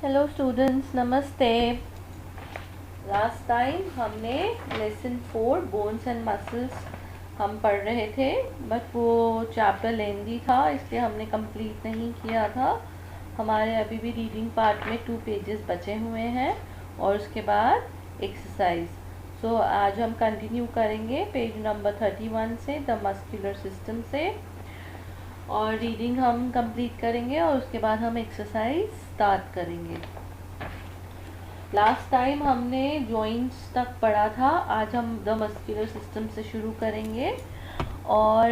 Hello students, नमस्ते। Last time हमने lesson 4 bones and muscles हम पढ़ रहे थे, बट वो चैप्टर लेंदी था इसलिए हमने कंप्लीट नहीं किया था। हमारे अभी भी रीडिंग पार्ट में 2 पेजेस बचे हुए हैं और उसके बाद एक्सरसाइज। सो आज हम कंटिन्यू करेंगे पेज नंबर 31 से, द मस्कुलर सिस्टम से, और रीडिंग हम कंप्लीट करेंगे और उसके बाद हम एक्सरसाइज स्टार्ट करेंगे। लास्ट टाइम हमने जॉइंट्स तक पढ़ा था, आज हम द मस्कुलर सिस्टम से शुरू करेंगे और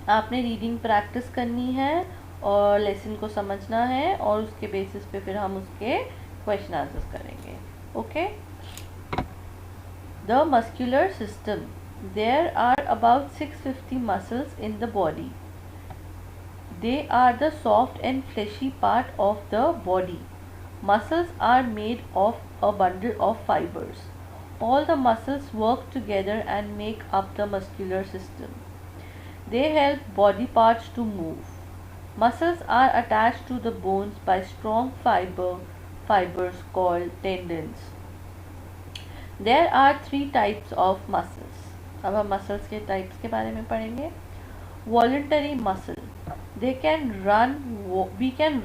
आपने रीडिंग प्रैक्टिस करनी है और लेसन को समझना है और उसके बेसिस पे फिर हम उसके क्वेश्चन आंसर्स करेंगे। Okay. The muscular system, there are about 650 muscles in the body. They are the soft and fleshy part of the body. Muscles are made of a bundle of fibers. All the muscles work together and make up the muscular system. They help body parts to move. Muscles are attached to the bones by strong fibers called tendons. There are 3 types of muscles. अब हम muscles के types के बारे में पढ़ेंगे। Voluntary muscle, we can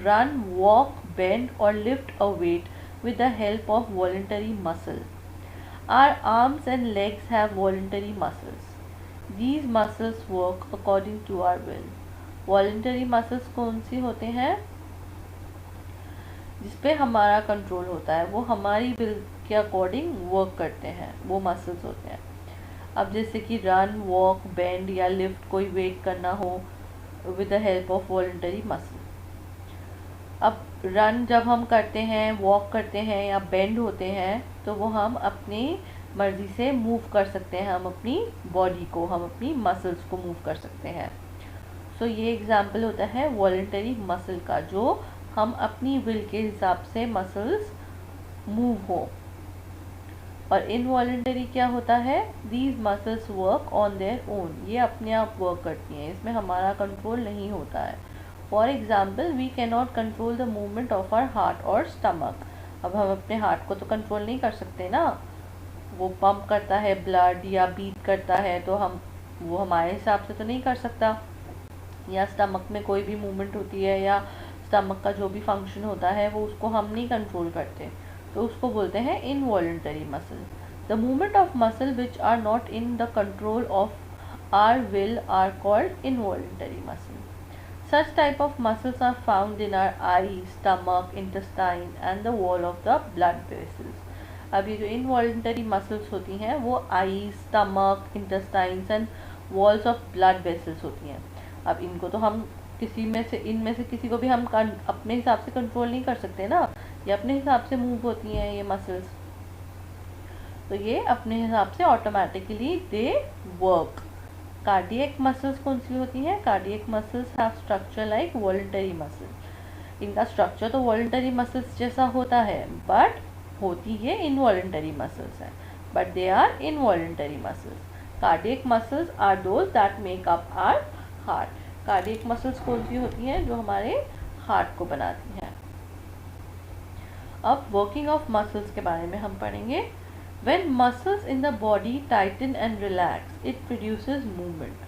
run, walk, bend or lift a weight with the help of voluntary muscle. Our arms and legs have voluntary muscles. These muscles work according to our will. Voluntary muscles कौन सी होते हैं? जिसपे हमारा control होता है, वो हमारी will के अकॉर्डिंग वर्क करते हैं, वो मसल्स होते हैं। अब जैसे कि रन, वॉक, बेंड या लिफ्ट, कोई वेट करना हो with the help of voluntary muscle. अब रन जब हम करते हैं, वॉक करते हैं या बेंड होते हैं तो वो हम अपनी मर्जी से मूव कर सकते हैं, हम अपनी बॉडी को, हम अपनी मसल्स को मूव कर सकते हैं। सो ये एग्जाम्पल होता है वॉलंटरी मसल का, जो हम अपनी विल के हिसाब से मसल्स मूव हो। और इनवॉलंटरी क्या होता है? These muscles work on their own, ये अपने आप वर्क करती हैं, इसमें हमारा कंट्रोल नहीं होता है। For example, we can not control the movement of our heart और स्टमक। अब हम अपने हार्ट को तो कंट्रोल नहीं कर सकते ना, वो पंप करता है ब्लड या बीट करता है तो हम वो हमारे हिसाब से तो नहीं कर सकता। या स्टमक में कोई भी मूवमेंट होती है या स्टमक का जो भी फंक्शन होता है वो उसको हम नहीं कंट्रोल करते, तो उसको बोलते हैं involuntary muscle. The movement of muscle which are not in the control of our will are called involuntary muscle. Such type of muscles are found in our eyes, stomach, intestine and the wall of the blood vessels. अब ये जो involuntary muscles होती हैं वो eyes, stomach, intestines and walls of blood vessels होती हैं। अब इनको तो हम इनमें से किसी को भी हम अपने हिसाब से कंट्रोल नहीं कर सकते ना, ये अपने हिसाब से मूव होती हैं ये मसल्स, तो ये अपने हिसाब से automatically they work. Cardiac muscles कौन सी होती हैं? Cardiac muscles have structure like voluntary muscle. इनका स्ट्रक्चर तो वॉलंटरी मसल्स जैसा होता है बट होती ये इनवॉलंटरी मसल्स हैं, but they are involuntary muscles. Cardiac muscles are those that make up our heart. Cardiac muscles कौन सी होती हैं? जो हमारे हार्ट को बनाती हैं। अब वर्किंग ऑफ मसल्स के बारे में हम पढ़ेंगे। When muscles in the body tighten and relax, it produces movement.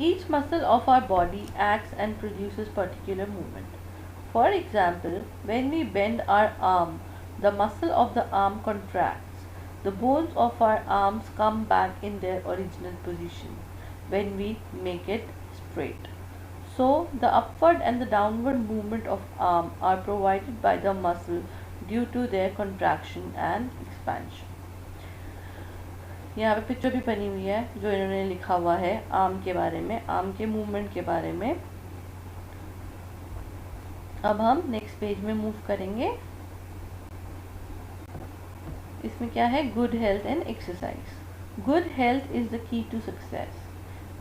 Each muscle of our body acts and produces particular movement. For example, when we bend our arm, the muscle of the arm contracts. The bones of our arms come back in their original position when we make it straight. So, the upward and the downward movement of arm are provided by the muscle due to their contraction and expansion. यहाँ पे picture भी बनी हुई है जो इन्होंने लिखा हुआ है आर्म के बारे में, आर्म के मूवमेंट के बारे में। अब हम नेक्स्ट पेज में मूव करेंगे। इसमें क्या है? Good health and exercise. Good health is the key to success.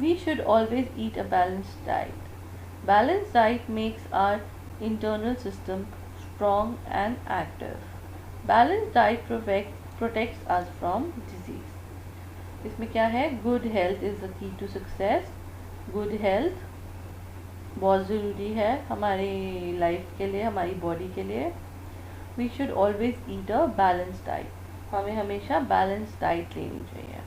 We should always eat a balanced diet. Balanced diet makes our internal system strong and active. Balanced diet protects us from disease. इसमें क्या है? Good health is the key to success. Good health बहुत ज़रूरी है हमारी life के लिए, हमारी बॉडी के लिए। We should always eat a balance diet, हमें हमेशा बैलेंस डाइट लेनी चाहिए।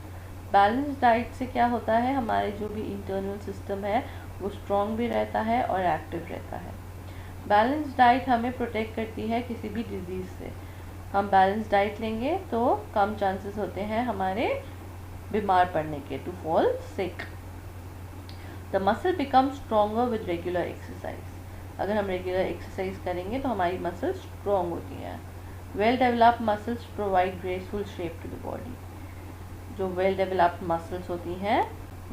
बैलेंस डाइट से क्या होता है, हमारे जो भी इंटरनल सिस्टम है वो स्ट्रॉन्ग भी रहता है और एक्टिव रहता है। बैलेंस डाइट हमें प्रोटेक्ट करती है किसी भी डिजीज़ से। हम बैलेंस डाइट लेंगे तो कम चांसेस होते हैं हमारे बीमार पड़ने के, to fall sick. The muscle become stronger with regular exercise, अगर हम रेगुलर एक्सरसाइज करेंगे तो हमारी मसल्स स्ट्रॉन्ग होती हैं। Well developed muscles provide graceful shape to the body, जो वेल डेवलप्ड मसल्स होती हैं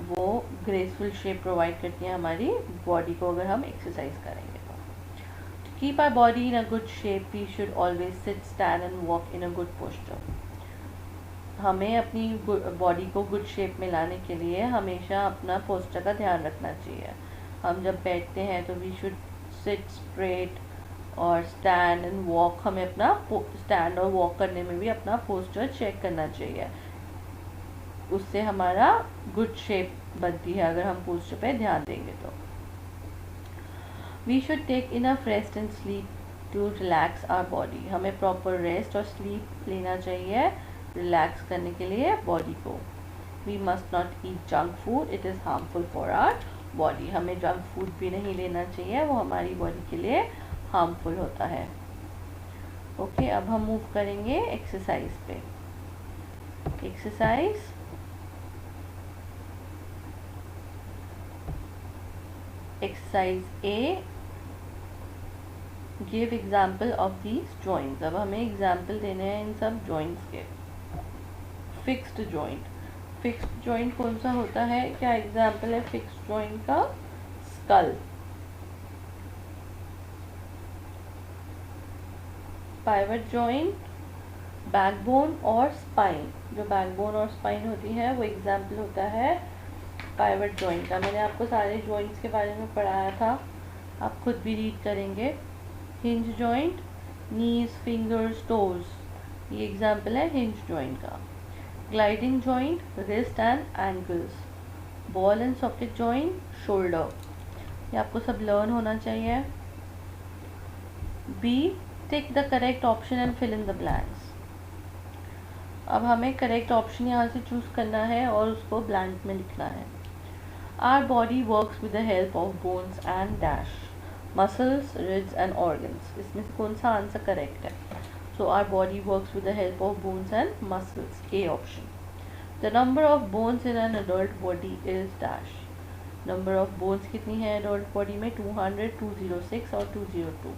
वो ग्रेसफुल शेप प्रोवाइड करती हैं हमारी बॉडी को, अगर हम एक्सरसाइज करेंगे तो। To keep our body in a good shape, we should always sit, stand and walk in a good posture. हमें अपनी बॉडी को गुड शेप में लाने के लिए हमेशा अपना पोस्चर का ध्यान रखना चाहिए। हम जब बैठते हैं तो वी शुड सिट स्ट्रेट और स्टैंड एंड वॉक, हमें अपना स्टैंड और वॉक करने में भी अपना पोस्चर चेक करना चाहिए, उससे हमारा गुड शेप बनती है अगर हम पोस्चर पे ध्यान देंगे तो। We should take enough rest and sleep to relax our body, हमें प्रॉपर रेस्ट और स्लीप लेना चाहिए रिलैक्स करने के लिए बॉडी को। We must not eat junk food, it is harmful for our body, हमें जंक फूड भी नहीं लेना चाहिए, वो हमारी बॉडी के लिए हार्मफुल होता है। ओके, अब हम मूव करेंगे एक्सरसाइज पे। Exercise A, give example of these joints. अब हमें एग्जाम्पल देने हैं इन सब जॉइंट्स के। फिक्स्ड जॉइंट, फिक्स्ड जॉइंट कौन सा होता है, क्या एग्जाम्पल है फिक्स्ड जॉइंट का? स्कल, पाइवट जॉइंट, बैकबोन और स्पाइन। जो बैकबोन और स्पाइन होती है वो एग्जाम्पल होता है पाइवट जॉइंट का। मैंने आपको सारे जॉइंट्स के बारे में पढ़ाया था, आप खुद भी रीड करेंगे। Hinge joint, knees, fingers, toes, ये एग्जाम्पल है हिंज जॉइंट का। Gliding joint, wrist and ankles. Ball and socket joint, shoulder. ये आपको सब लर्न होना चाहिए। B, tick the correct option and fill in the blanks. अब हमें करेक्ट ऑप्शन यहाँ से चूज करना है और उसको ब्लैंक में लिखना है। Our body works with the help of bones and dash, muscles, ribs and organs. इसमें से कौन सा आंसर करेक्ट है? So our body works with the help of bones and muscles, A option. The number of bones in an adult body is dash, number of bones कितनी है adult body में? 200, 206 और 202।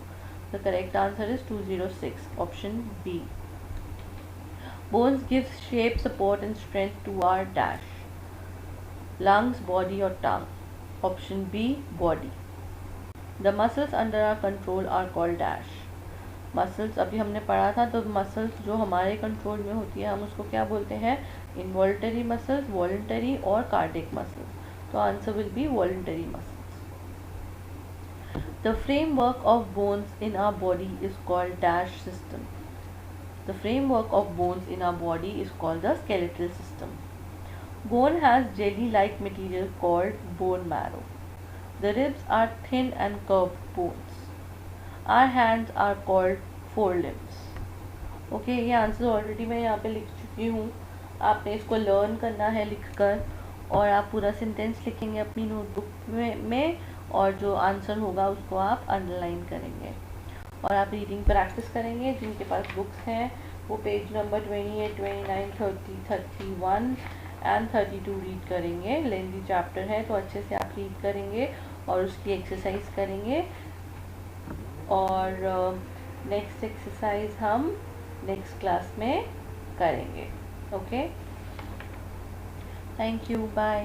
The correct answer is 206, option B. Bones gives shape, support and strength to our dash. Lungs, body or tongue. Option B, body. The muscles under our control are called dash. Muscles अभी हमने पढ़ा था, तो muscles जो हमारे control में होती है हम उसको क्या बोलते हैं? Involuntary muscles, voluntary और cardiac muscles. तो answer will be voluntary muscles. The framework of bones in our body is called dash system. The framework of bones in our body is called the skeletal system. Bone has jelly-like material called bone marrow. The ribs are thin and curved bones. Our hands are called forelimbs. Okay, ये answer already मैं यहाँ पे लिख चुकी हूँ, आपने इसको learn करना है लिखकर, और आप पूरा सेंटेंस लिखेंगे अपनी नोटबुक में और जो आंसर होगा उसको आप अंडरलाइन करेंगे और आप रीडिंग प्रैक्टिस करेंगे। जिनके पास बुक्स हैं वो पेज नंबर 28, 29, 30, 31 एंड 32 रीड करेंगे। लेंथी चैप्टर है तो अच्छे से आप रीड करेंगे और उसकी एक्सरसाइज करेंगे। और नेक्स्ट एक्सरसाइज हम नेक्स्ट क्लास में करेंगे। Okay, thank you, bye.